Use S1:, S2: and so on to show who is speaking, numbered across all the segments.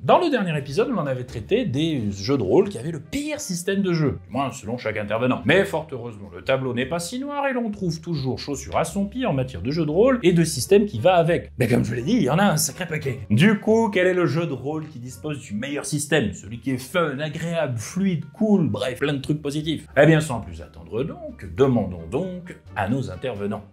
S1: Dans le dernier épisode, on avait traité des jeux de rôle qui avaient le pire système de jeu, du moins selon chaque intervenant. Mais fort heureusement, le tableau n'est pas si noir et l'on trouve toujours chaussure à son pied en matière de jeux de rôle et de système qui va avec. Mais comme je l'ai dit, il y en a un sacré paquet. Du coup, quel est le jeu de rôle qui dispose du meilleur système? Celui qui est fun, agréable, fluide, cool, bref, plein de trucs positifs. Eh bien, sans plus attendre donc, demandons donc à nos intervenants.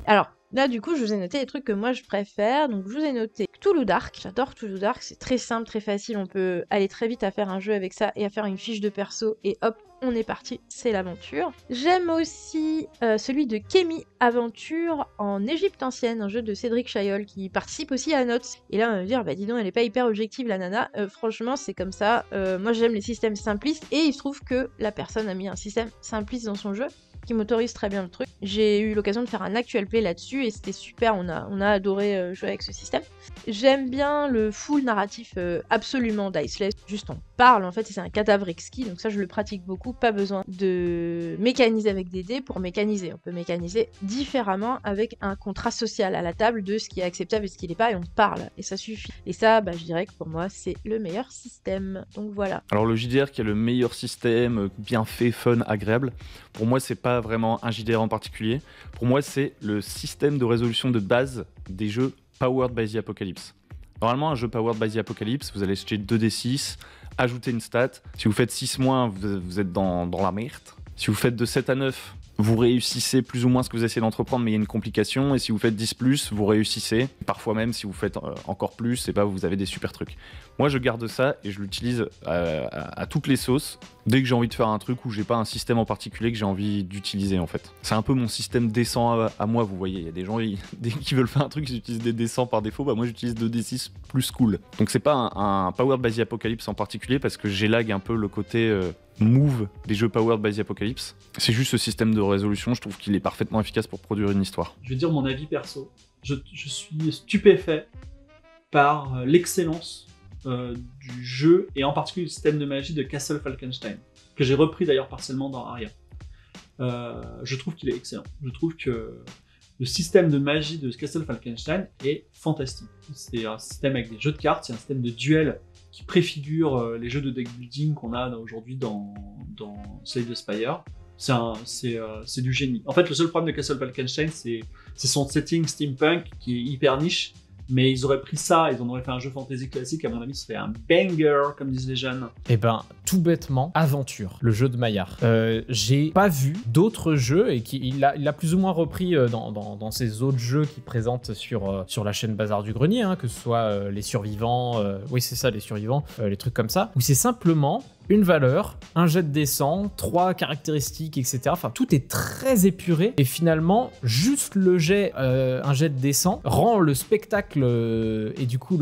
S2: Alors, là, du coup, je vous ai noté les trucs que moi je préfère. Donc, je vous ai noté Cthulhu Dark. J'adore Cthulhu Dark. C'est très simple, très facile. On peut aller très vite à faire un jeu avec ça et à faire une fiche de perso. Et hop, on est parti. C'est l'aventure. J'aime aussi celui de Kemi Aventure en Égypte ancienne, un jeu de Cédric Chaillol qui participe aussi à Notes. Et là, on va me dire, bah dis donc, elle est pas hyper objective, la nana. Franchement, c'est comme ça. Moi, j'aime les systèmes simplistes. Et il se trouve que la personne a mis un système simpliste dans son jeu qui m'autorise très bien le truc. J'ai eu l'occasion de faire un actual play là-dessus et c'était super, on a adoré jouer avec ce système. J'aime bien le full narratif absolument Diceless, juste on parle en fait et c'est un cadavre exquis, donc ça je le pratique beaucoup, pas besoin de mécaniser avec des dés pour mécaniser. On peut mécaniser différemment avec un contrat social à la table de ce qui est acceptable et ce qui n'est pas et on parle et ça suffit. Et ça, bah, je dirais que pour moi c'est le meilleur système, donc voilà.
S3: Alors le JDR qui est le meilleur système, bien fait, fun, agréable, pour moi c'est pas vraiment un JDR en particulier. Pour moi, c'est le système de résolution de base des jeux Powered by the Apocalypse. Normalement, un jeu Powered by the Apocalypse, vous allez jeter 2d6, ajouter une stat. Si vous faites 6-, vous êtes dans la merde. Si vous faites de 7 à 9, vous réussissez plus ou moins ce que vous essayez d'entreprendre, mais il y a une complication. Et si vous faites 10+, vous réussissez. Parfois même, si vous faites encore plus, et bah, vous avez des super trucs. Moi, je garde ça et je l'utilise à toutes les sauces. Dès que j'ai envie de faire un truc où j'ai pas un système en particulier que j'ai envie d'utiliser, en fait. C'est un peu mon système décent à moi, vous voyez. Il y a des gens dès qu'ils veulent faire un truc, ils utilisent des décents par défaut. Bah, moi, j'utilise 2d6 plus cool. Donc, c'est pas un Powered by the Apocalypse en particulier parce que j'élague un peu le côté move des jeux Powered by the Apocalypse. C'est juste ce système de résolution, je trouve qu'il est parfaitement efficace pour produire une histoire.
S4: Je vais dire mon avis perso. Je suis stupéfait par l'excellence du jeu et en particulier le système de magie de Castle Falkenstein, que j'ai repris d'ailleurs partiellement dans Aria. Je trouve qu'il est excellent. Je trouve que le système de magie de Castle Falkenstein est fantastique. C'est un système avec des jeux de cartes, c'est un système de duel qui préfigure les jeux de deck building qu'on a aujourd'hui dans Slay the Spire. C'est du génie. En fait, le seul problème de Castle Falkenstein, c'est son setting steampunk qui est hyper niche. Mais ils auraient pris ça, ils en auraient fait un jeu fantasy classique, à mon avis, ce serait un banger, comme disent les jeunes.
S5: Eh ben, tout bêtement, Aventure, le jeu de Maillard. J'ai pas vu d'autres jeux, et il l'a plus ou moins repris dans ses autres jeux qu'il présente sur la chaîne Bazar du Grenier, hein, que ce soit Les Survivants, oui c'est ça, Les Survivants, les trucs comme ça, où c'est simplement une valeur, un jet de dessin, 3 caractéristiques, etc. Enfin, tout est très épuré et finalement, juste le jet, un jet de dessin rend le spectacle et du coup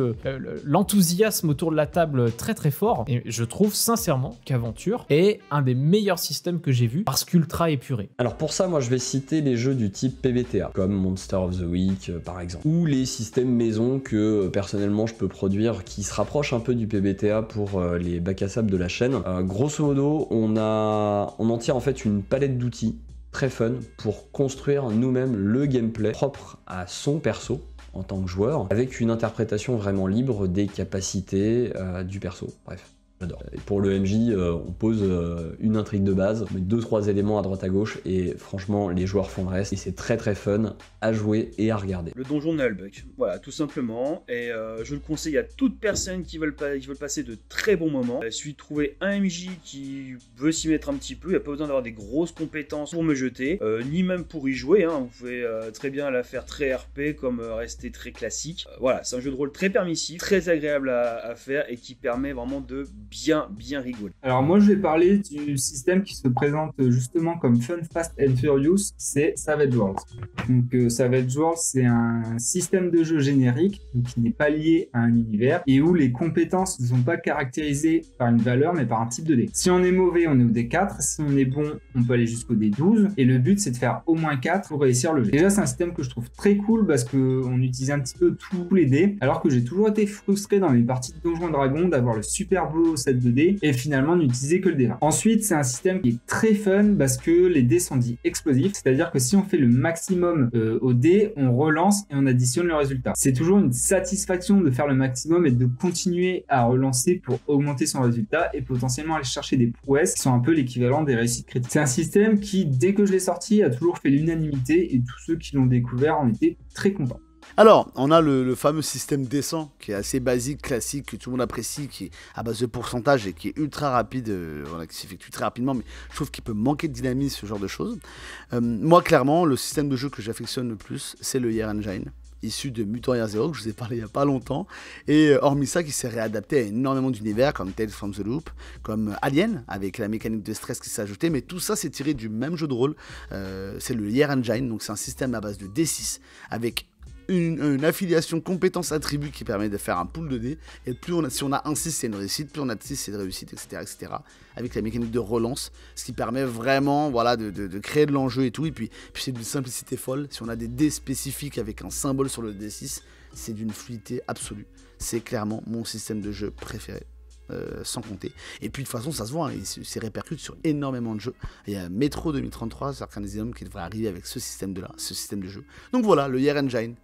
S5: l'enthousiasme autour de la table très très fort. Et je trouve sincèrement qu'Aventure est un des meilleurs systèmes que j'ai vu parce qu'ultra épuré.
S6: Alors pour ça, moi je vais citer les jeux du type PBTA, comme Monster of the Week par exemple, ou les systèmes maison que personnellement je peux produire qui se rapprochent un peu du PBTA pour les bacs à sable de la chaîne. Grosso modo, on en tire en fait une palette d'outils très fun pour construire nous-mêmes le gameplay propre à son perso en tant que joueur, avec une interprétation vraiment libre des capacités du perso. Bref. J'adore. Et pour le MJ, on pose une intrigue de base, on met 2-3 éléments à droite à gauche et franchement les joueurs font le reste et c'est très très fun à jouer et à regarder.
S7: Le donjon de Nullbuck, voilà tout simplement, et je le conseille à toute personne qui veulent passer de très bons moments. Il suffit de trouver un MJ qui veut s'y mettre un petit peu, il n'y a pas besoin d'avoir des grosses compétences pour me jeter, ni même pour y jouer, hein. Vous pouvez très bien la faire très RP comme rester très classique. Voilà, c'est un jeu de rôle très permissif, très agréable à faire et qui permet vraiment de bien rigoler.
S8: Alors moi je vais parler du système qui se présente justement comme Fun, Fast and Furious, c'est Savage Worlds. Donc Savage Worlds c'est un système de jeu générique donc, qui n'est pas lié à un univers et où les compétences ne sont pas caractérisées par une valeur mais par un type de dé. Si on est mauvais on est au D4, si on est bon on peut aller jusqu'au D12 et le but c'est de faire au moins 4 pour réussir le jeu. Déjà c'est un système que je trouve très cool parce qu'on utilise un petit peu tous les dés alors que j'ai toujours été frustré dans mes parties de Donjons & Dragons d'avoir le super beau set de dés et finalement n'utiliser que le D20. Ensuite, c'est un système qui est très fun parce que les dés sont dits explosifs, c'est-à-dire que si on fait le maximum au dé, on relance et on additionne le résultat. C'est toujours une satisfaction de faire le maximum et de continuer à relancer pour augmenter son résultat et potentiellement aller chercher des prouesses qui sont un peu l'équivalent des réussites critiques. C'est un système qui, dès que je l'ai sorti, a toujours fait l'unanimité et tous ceux qui l'ont découvert en étaient très contents.
S9: Alors, on a le fameux système descend qui est assez basique, classique, que tout le monde apprécie, qui est à base de pourcentage et qui est ultra rapide, voilà, qui s'effectue très rapidement, mais je trouve qu'il peut manquer de dynamisme, ce genre de choses. Moi, clairement, le système de jeu que j'affectionne le plus, c'est le Year Engine, issu de Mutant Year Zero, que je vous ai parlé il n'y a pas longtemps, et hormis ça, qui s'est réadapté à énormément d'univers, comme Tales from the Loop, comme Alien, avec la mécanique de stress qui s'est ajoutée, mais tout ça, c'est tiré du même jeu de rôle, c'est le Year Engine, donc c'est un système à base de D6, avec une affiliation compétence-attribut qui permet de faire un pool de dés, et plus si on a un 6 c'est une réussite, plus on a 6 c'est une réussite, etc., avec la mécanique de relance, ce qui permet vraiment voilà, de créer de l'enjeu et tout, et puis c'est d'une simplicité folle. Si on a des dés spécifiques avec un symbole sur le D6, c'est d'une fluidité absolue. C'est clairement mon système de jeu préféré. Sans compter. Et puis de toute façon ça se voit, hein, c'est répercute sur énormément de jeux. Il y a Metro 2033, c'est Arcanesium qui devrait arriver avec ce système de jeu. Donc voilà, le Year Engine,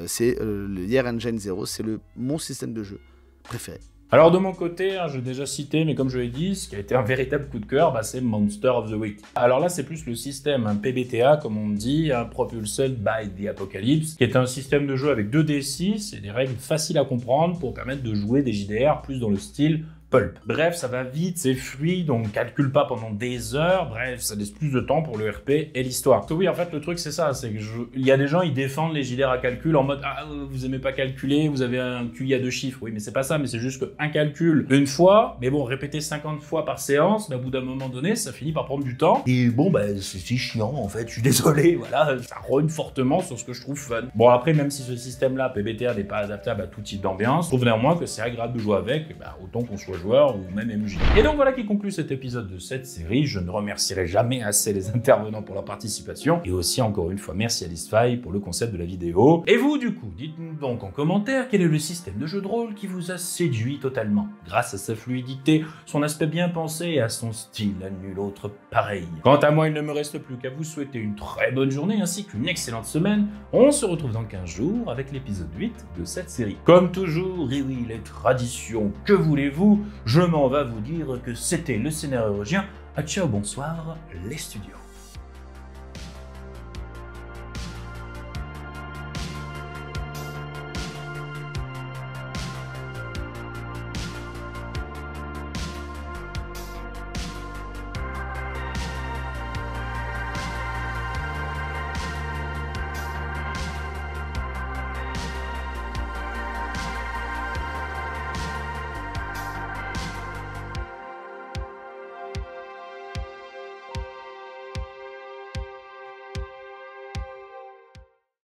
S9: c'est le Year Engine 0, c'est mon système de jeu préféré.
S1: Alors de mon côté, hein, j'ai déjà cité, mais comme je l'ai dit, ce qui a été un véritable coup de cœur, c'est Monster of the Week. Alors là, c'est plus le système, un PBTA, comme on dit, un Propulsed by the Apocalypse, qui est un système de jeu avec 2D6 et des règles faciles à comprendre pour permettre de jouer des JDR plus dans le style pulp. Bref, ça va vite, c'est fluide, on ne calcule pas pendant des heures, bref, ça laisse plus de temps pour le RP et l'histoire. Oui, en fait, le truc, c'est ça, c'est que il y a des gens, ils défendent les JDR à calcul en mode « Ah, vous aimez pas calculer, vous avez un QI à 2 chiffres. » Oui, mais c'est pas ça, mais c'est juste qu'un calcul une fois, mais bon, répéter 50 fois par séance, mais au bout d'un moment donné, ça finit par prendre du temps. Et bon, c'est chiant, en fait, je suis désolé, voilà, ça rogne fortement sur ce que je trouve fun. Bon, après, même si ce système-là, PBTA, n'est pas adaptable à tout type d'ambiance, je trouve néanmoins que c'est agréable de jouer avec, autant qu'on soit joueur ou même MJ. Et donc voilà qui conclut cet épisode de cette série. Je ne remercierai jamais assez les intervenants pour leur participation. Et aussi, encore une fois, merci à Listfy pour le concept de la vidéo. Et vous, du coup, dites-nous donc en commentaire quel est le système de jeu de rôle qui vous a séduit totalement, grâce à sa fluidité, son aspect bien pensé et à son style à nul autre pareil. Quant à moi, il ne me reste plus qu'à vous souhaiter une très bonne journée ainsi qu'une excellente semaine. On se retrouve dans 15 jours avec l'épisode 8 de cette série. Comme toujours, et oui, les traditions, que voulez-vous, je m'en vais vous dire que c'était le scénario. Ciao, bonsoir, les studios.